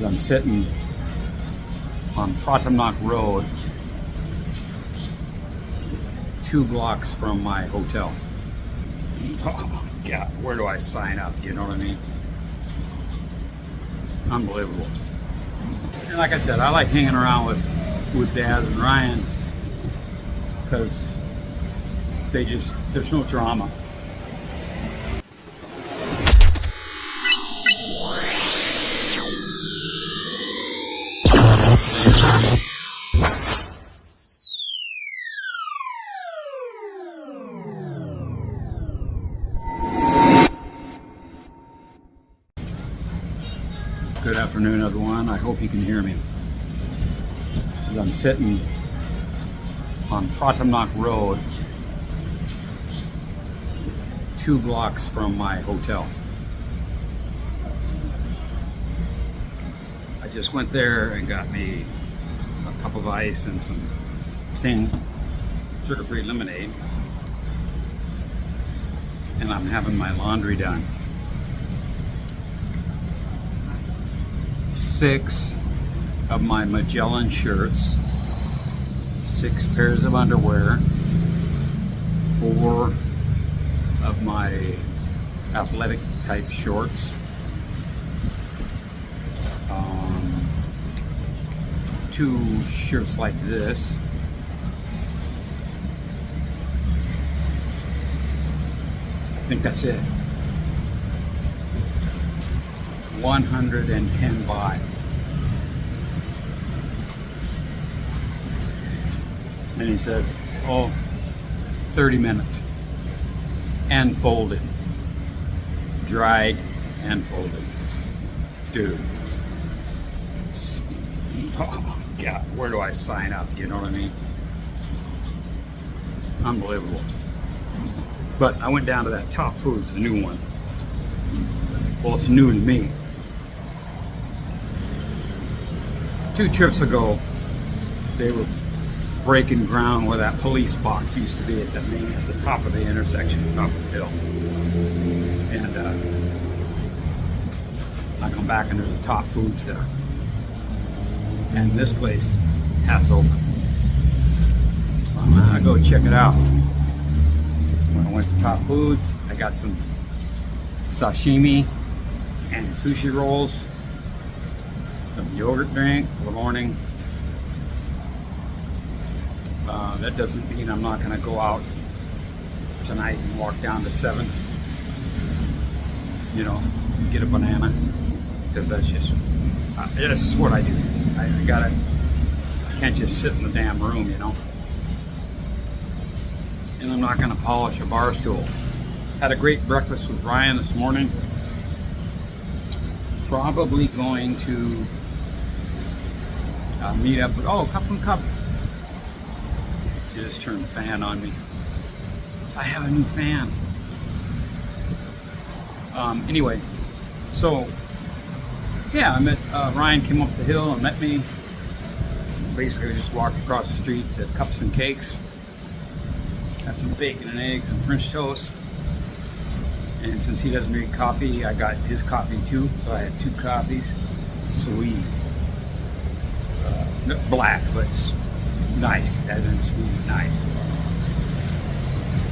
I'm sitting on Pratamnak Road, 2 blocks from my hotel. Oh God, where do I sign up? You know what I mean? Unbelievable. And like I said, I like hanging around with Daz and Ryan because there's no drama. Good afternoon, everyone. I hope you can hear me. I'm sitting on Pratamnak Road, 2 blocks from my hotel. I just went there and got me a cup of ice and some thin sugar-free lemonade, and I'm having my laundry done. 6 of my Magellan shirts, 6 pairs of underwear, 4 of my athletic type shorts, 2 shirts like this, I think that's it. 110 baht. And he said, oh, 30 minutes. And folded. Dried and folded. Dude. Oh, God, where do I sign up? You know what I mean? Unbelievable. But I went down to that Top Foods, the new one. Well, it's new to me. 2 trips ago, they were breaking ground where that police box used to be at the top of the intersection, top of the hill. And I come back and there's a Top Foods there. And this place has open. I'm gonna go check it out. When I went to Top Foods, I got some sashimi and sushi rolls, some yogurt drink for the morning. That doesn't mean I'm not going to go out tonight and walk down to 7, you know, get a banana, because that's just what I do. I can't just sit in the damn room, you know. And I'm not going to polish a bar stool. Had a great breakfast with Ryan this morning. Probably going to meet up with, Cup and Cup. Just turned the fan on me. I have a new fan. Anyway, so yeah, I met Ryan came up the hill and met me. Basically just walked across the street to Cups and Cakes. Had some bacon and eggs and French toast. And since he doesn't drink coffee, I got his coffee too. So I had 2 coffees. Sweet. Black, but nice, as in sweet, nice.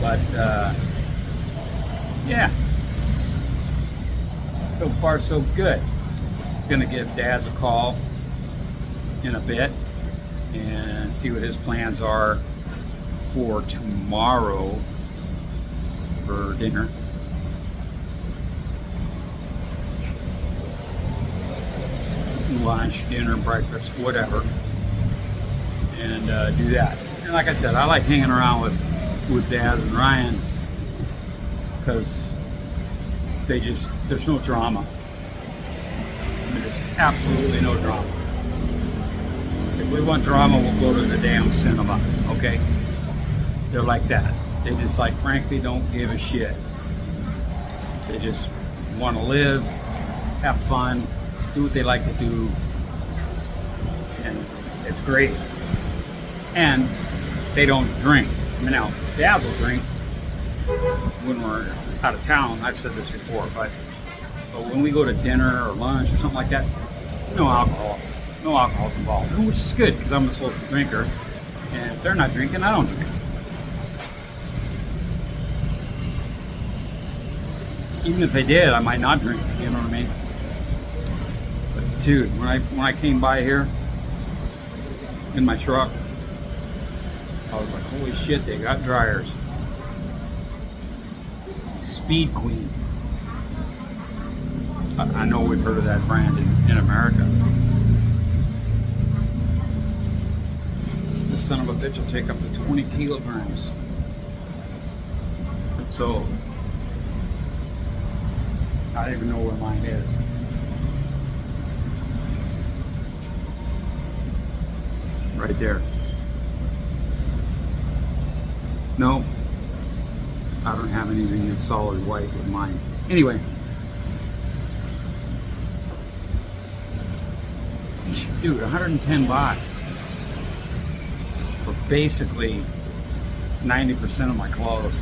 But yeah, so far so good. Gonna give Dad a call in a bit and see what his plans are for tomorrow for dinner. Lunch, dinner, breakfast, whatever, and do that. And like I said, I like hanging around with Daz and Ryan because there's no drama. There's absolutely no drama. If we want drama, we'll go to the damn cinema, okay? They're like that. They just, like, frankly don't give a shit. They just want to live, have fun, do what they like to do, and it's great. And they don't drink. I mean, now, Dad will drink when we're out of town. I've said this before, but when we go to dinner or lunch or something like that, no alcohol. No alcohol's involved, which is good because I'm a social drinker. And if they're not drinking, I don't drink. Even if they did, I might not drink. You know what I mean? But dude, when I came by here in my truck, I was like, holy shit, they got dryers. Speed Queen. I know we've heard of that brand in America. This son of a bitch will take up to 20 kilograms. So, I don't even know where mine is. Right there. No, I don't have anything in solid white with mine. Anyway. Dude, 110 baht for basically 90% of my clothes.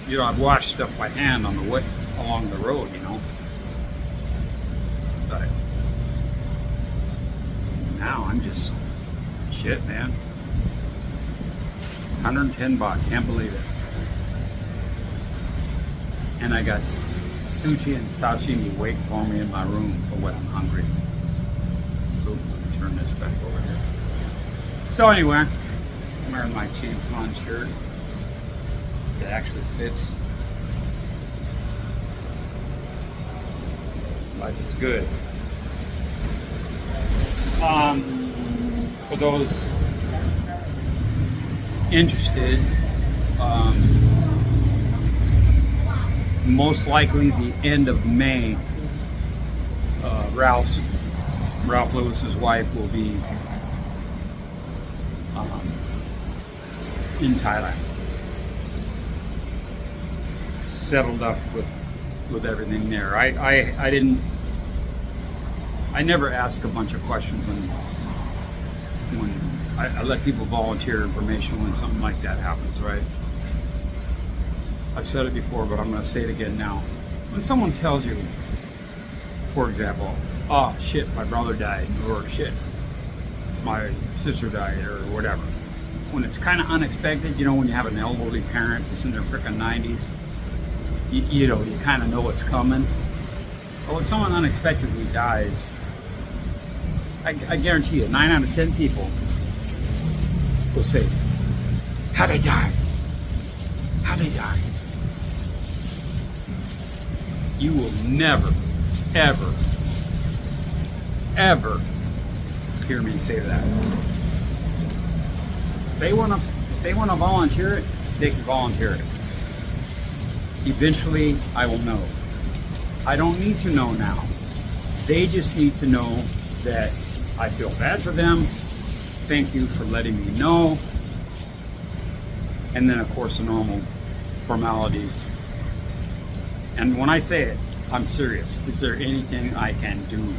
You know, I've washed stuff by hand on the way along the road, you know. But now I'm just shit, man. 110 baht, can't believe it. And I got sushi and sashimi waiting for me in my room for when I'm hungry. So let me turn this back over here. So anyway, I'm wearing my cheap blonde shirt that actually fits. Life is good. For those interested, most likely the end of May, Ralph Lewis's wife will be in Thailand, settled up with everything there. I never ask a bunch of questions when I let people volunteer information when something like that happens, right? I've said it before, but I'm going to say it again now. When someone tells you, for example, oh shit, my brother died, or shit, my sister died, or whatever. When it's kind of unexpected, you know, when you have an elderly parent that's in their frickin' 90s, you know, you kind of know what's coming. But when someone unexpectedly dies, I guarantee you, 9 out of 10 people will say, how'd they die? How'd they die? You will never, ever, ever hear me say that. If they want to volunteer it, they can volunteer it. Eventually, I will know. I don't need to know now. They just need to know that I feel bad for them. Thank you for letting me know. And then, of course, the normal formalities. And when I say it, I'm serious. Is there anything I can do?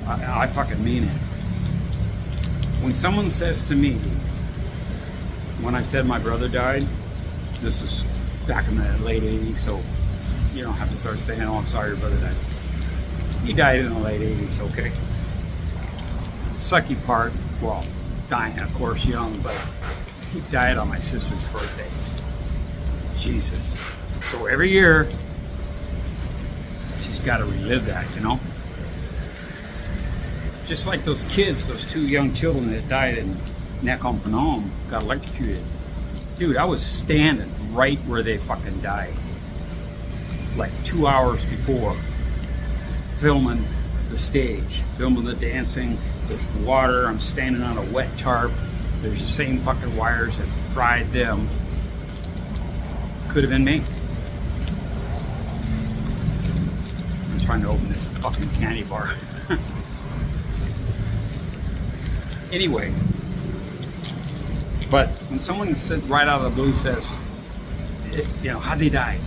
I fucking mean it. When someone says to me, when I said my brother died, this is back in the late 80s, so you don't have to start saying, oh, I'm sorry your brother died. He died in the late 80s, okay. Sucky part, well, dying, of course, young, but he died on my sister's birthday. Jesus. So every year, she's got to relive that, you know? Just like those kids, those 2 young children that died in Nakhon Phanom, got electrocuted. Dude, I was standing right where they fucking died. Like 2 hours before, filming the stage, filming the dancing, there's water, I'm standing on a wet tarp, there's the same fucking wires that fried them. Could have been me. I'm trying to open this fucking candy bar. Anyway, but when someone says right out of the blue says, you know, how'd they die?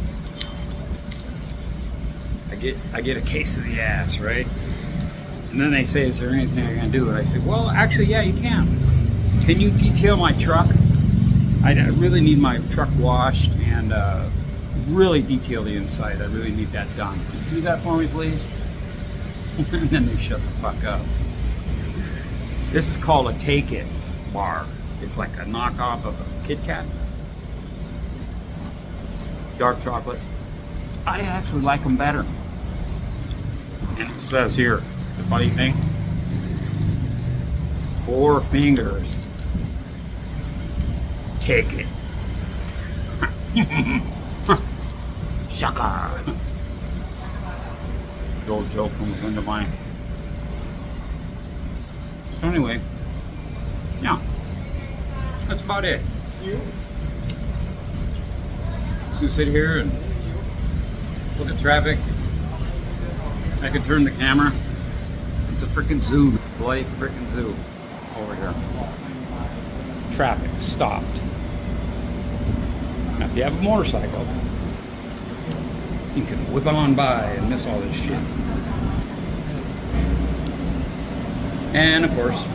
I get a case of the ass, right? And then they say, is there anything I can do? And I say, well, actually, yeah, you can. Can you detail my truck? I really need my truck washed and really detail the inside. I really need that done. Could you do that for me, please? And then they shut the fuck up. This is called a Take It bar. It's like a knockoff of a Kit Kat. Dark chocolate. I actually like them better. And it says here, the funny thing, 4 fingers. Take it. Shaka. The old joke from a friend of mine. So anyway, yeah, that's about it. So sit here and look at traffic. I could turn the camera. It's a freaking zoo, bloody freaking zoo over here. Traffic stopped. Now, if you have a motorcycle, you can whip on by and miss all this shit. And of course,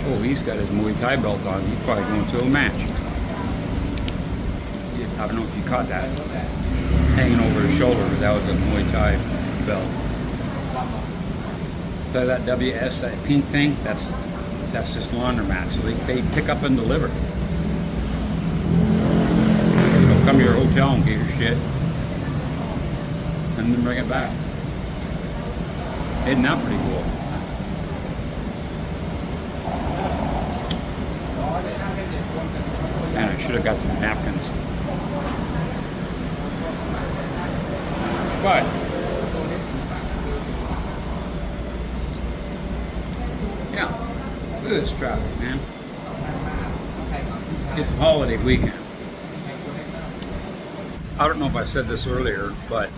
oh, he's got his Muay Thai belt on. He's probably going to a match. I don't know if you caught that. Hanging over his shoulder, that was a Muay Thai belt. So that WS, that pink thing, that's just laundromat. So they pick up and deliver. They'll come to your hotel and get your shit, and then bring it back. Isn't that pretty cool? Man, I should have got some napkins. But yeah, look at this traffic, man. It's a holiday weekend. I don't know if I said this earlier, but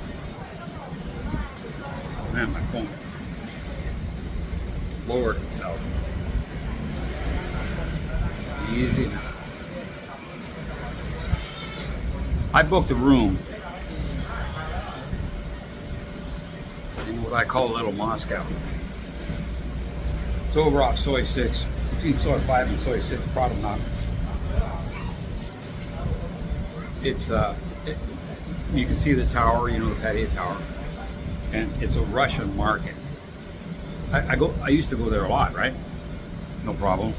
man, my phone lowered itself. Easy now. I booked a room in what I call Little Moscow. It's over off Soy 6, between Soy 5 and Soy 6, Pratamnak. It's you can see the tower, you know, the Pattaya tower, and it's a Russian market. I used to go there a lot, right? No problem.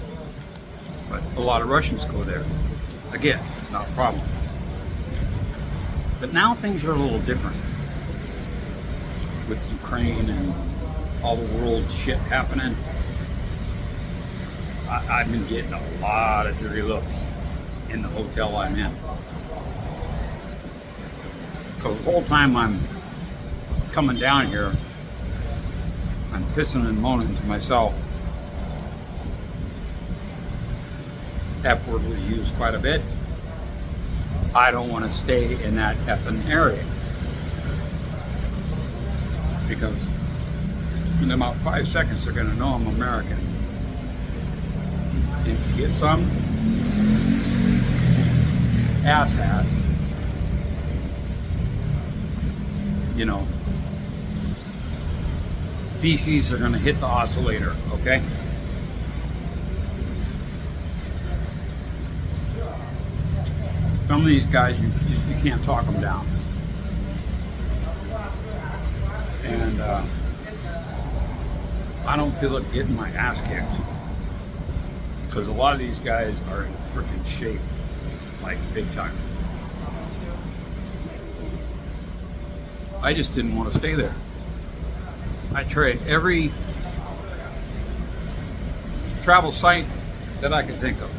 But a lot of Russians go there. Again, not a problem. But now things are a little different with Ukraine and all the world shit happening. I've been getting a lot of dirty looks in the hotel I'm in. Because the whole time I'm coming down here, I'm pissing and moaning to myself. F word was used quite a bit. I don't want to stay in that effing area. Because in about 5 seconds they're going to know I'm American. And if you get some asshat, you know, feces are going to hit the oscillator, okay? Some of these guys, you can't talk them down. And I don't feel like getting my ass kicked. Because a lot of these guys are in freaking shape, like big time. I just didn't want to stay there. I tried every travel site that I could think of.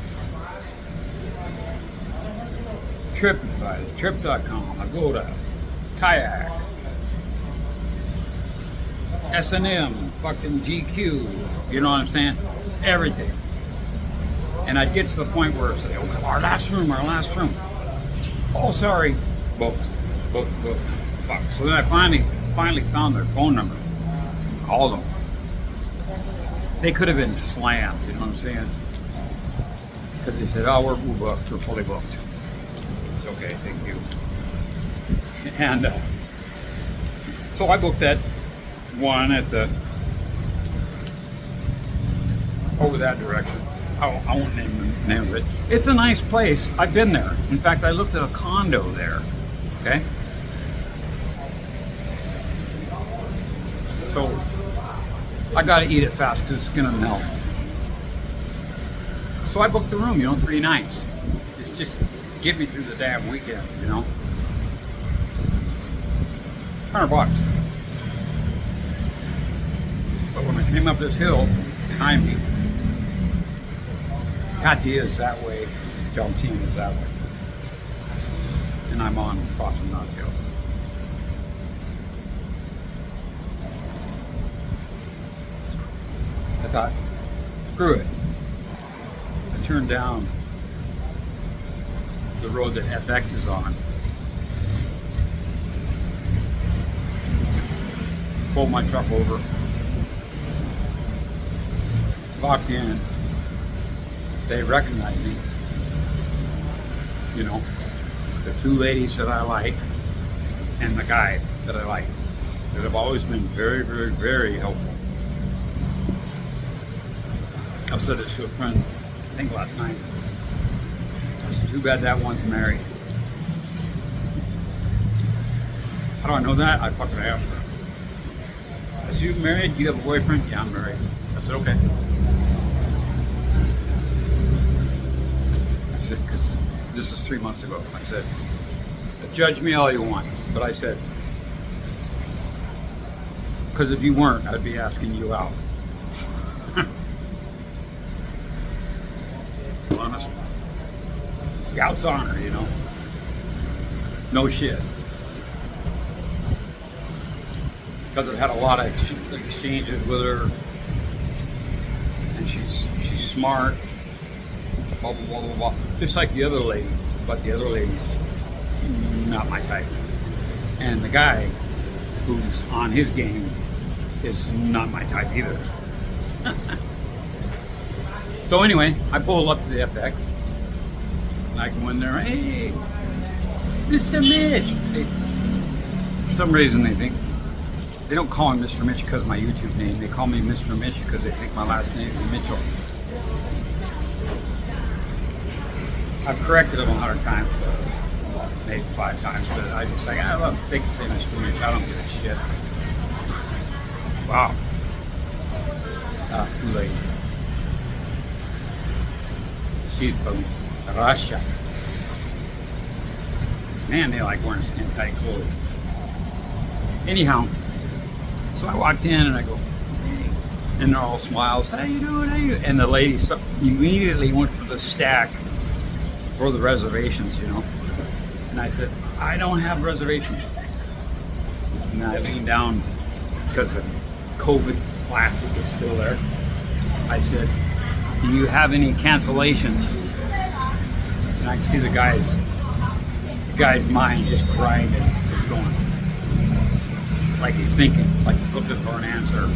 TripAdvisor, Trip.com, I go to Kayak, S&M, fucking GQ, you know what I'm saying? Everything. And I'd get to the point where I'd say, oh, our last room. Oh, sorry. Booked. Fuck. So then I finally found their phone number. Called them. They could have been slammed, you know what I'm saying? Because they said, oh, we're booked, we're fully booked. It's okay, thank you. And so I booked that one at the, over that direction. I won't name the name of it. It's a nice place. I've been there. In fact, I looked at a condo there Okay? So I gotta eat it fast because it's gonna melt. So I booked the room, 3 nights. It's just get me through the damn weekend, $100. But when I came up this hill behind me, Pattaya is that way, Jalteen is that way. And I'm on Pratamnak hill. I thought, screw it. I turned down the road that FX is on. Pulled my truck over. Walked in. They recognized me. The 2 ladies that I like and the guy that I like. That have always been very, very, very helpful. I said this to a friend, I think last night. I said, too bad that one's married. How do I know that? I fucking asked her. I said, you married? Do you have a boyfriend? Yeah, I'm married. I said, okay. I said, because this is 3 months ago. I said, judge me all you want. But I said, because if you weren't, I'd be asking you out. Honest. Scout's honor, No shit. Because I've had a lot of exchanges with her, and she's smart, blah, blah, blah, blah, blah. Just like the other lady, but the other lady's not my type. And the guy who's on his game is not my type either. So anyway, I pulled up to the FX, and I go in there, hey, Mr. Mitch. For some reason they think, they don't call him Mr. Mitch because of my YouTube name. They call me Mr. Mitch because they think my last name is Mitchell. I've corrected them 100 times, maybe 5 times, but I just like, they can say Mr. Mitch. I don't give a shit. Wow. Too late. She's from Russia. Man, they like wearing skin tight clothes. Anyhow, so I walked in and I go, hey, and they're all smiles. How you doing? How you? And the lady immediately went for the stack for the reservations, And I said, I don't have reservations. And I leaned down because the COVID plastic is still there. I said, do you have any cancellations? And I can see the guy's mind just grinding. It's going like he's thinking, like he's looking for an answer.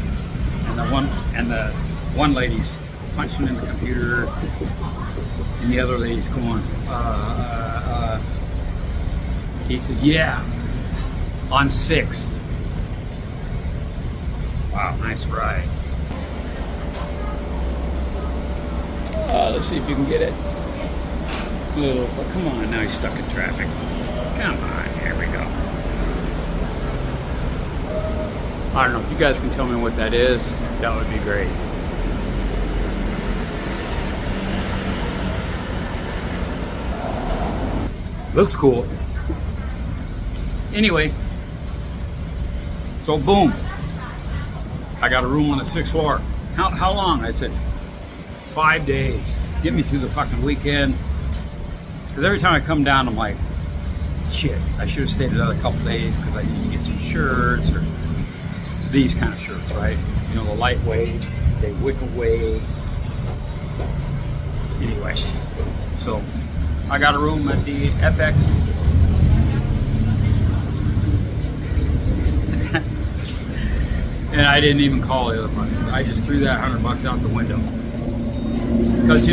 And the one lady's punching in the computer, and the other lady's going, He said, yeah, on 6. Wow, nice ride. Let's see if you can get it. Oh, but come on, now he's stuck in traffic. Come on, here we go. I don't know, if you guys can tell me what that is, that would be great. Looks cool. Anyway, so boom. I got a room on the 6th floor. How long? I said 5 days. Get me through the fucking weekend. Because every time I come down, I'm like, shit, I should have stayed another couple days because I need to get some shirts or these kind of shirts, right? The lightweight, they wick away. Anyway, so I got a room at the FX. And I didn't even call the other money. I just threw that $100 out the window. Because,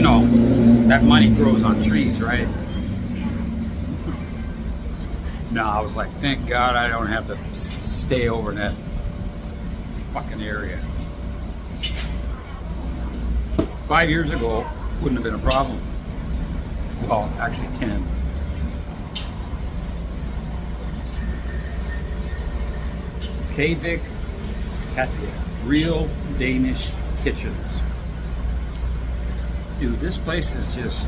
that money grows on trees, right? No, I was like, thank God I don't have to stay over in that fucking area. 5 years ago, wouldn't have been a problem. Well, actually 10. Kvik Pattaya, real Danish kitchens. Dude, this place is just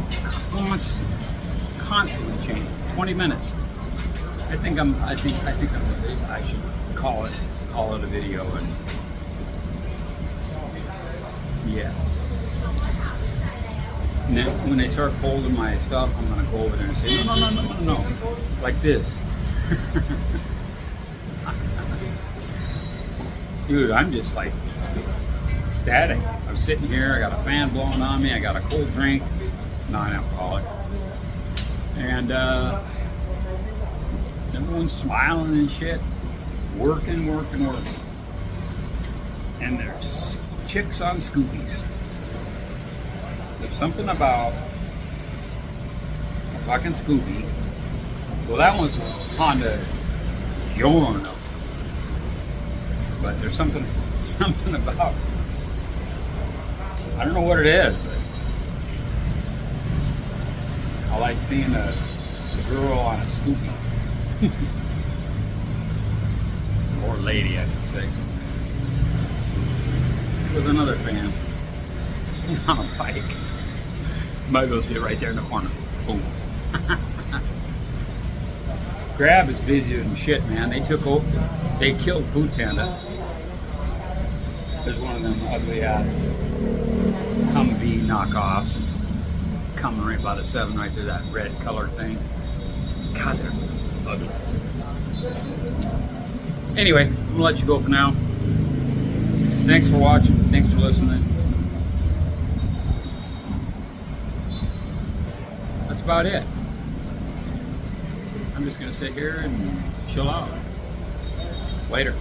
constantly changing. 20 minutes. I think I should call it a video. And yeah. And then when they start folding my stuff, I'm gonna go over there and say, no, like this. Dude, I'm just like ecstatic. I'm sitting here, I got a fan blowing on me, I got a cold drink, non-alcoholic, and everyone's smiling and shit, working. And there's chicks on scoopies. There's something about a fucking Scoopy. Well, that one's a Honda Giorno. But there's something about, I don't know what it is, but I like seeing a girl on a Scoopy. Or lady, I should say. With another fan on a bike. Might go see it right there in the corner. Boom. Grab is busier than shit, man. They killed Food Panda. There's one of them ugly ass Humvee knockoffs coming right by the 7 right there, that red colored thing. God, they're ugly. Anyway, I'm gonna let you go for now. Thanks for watching. Thanks for listening. That's about it. I'm just gonna sit here and chill out. Later.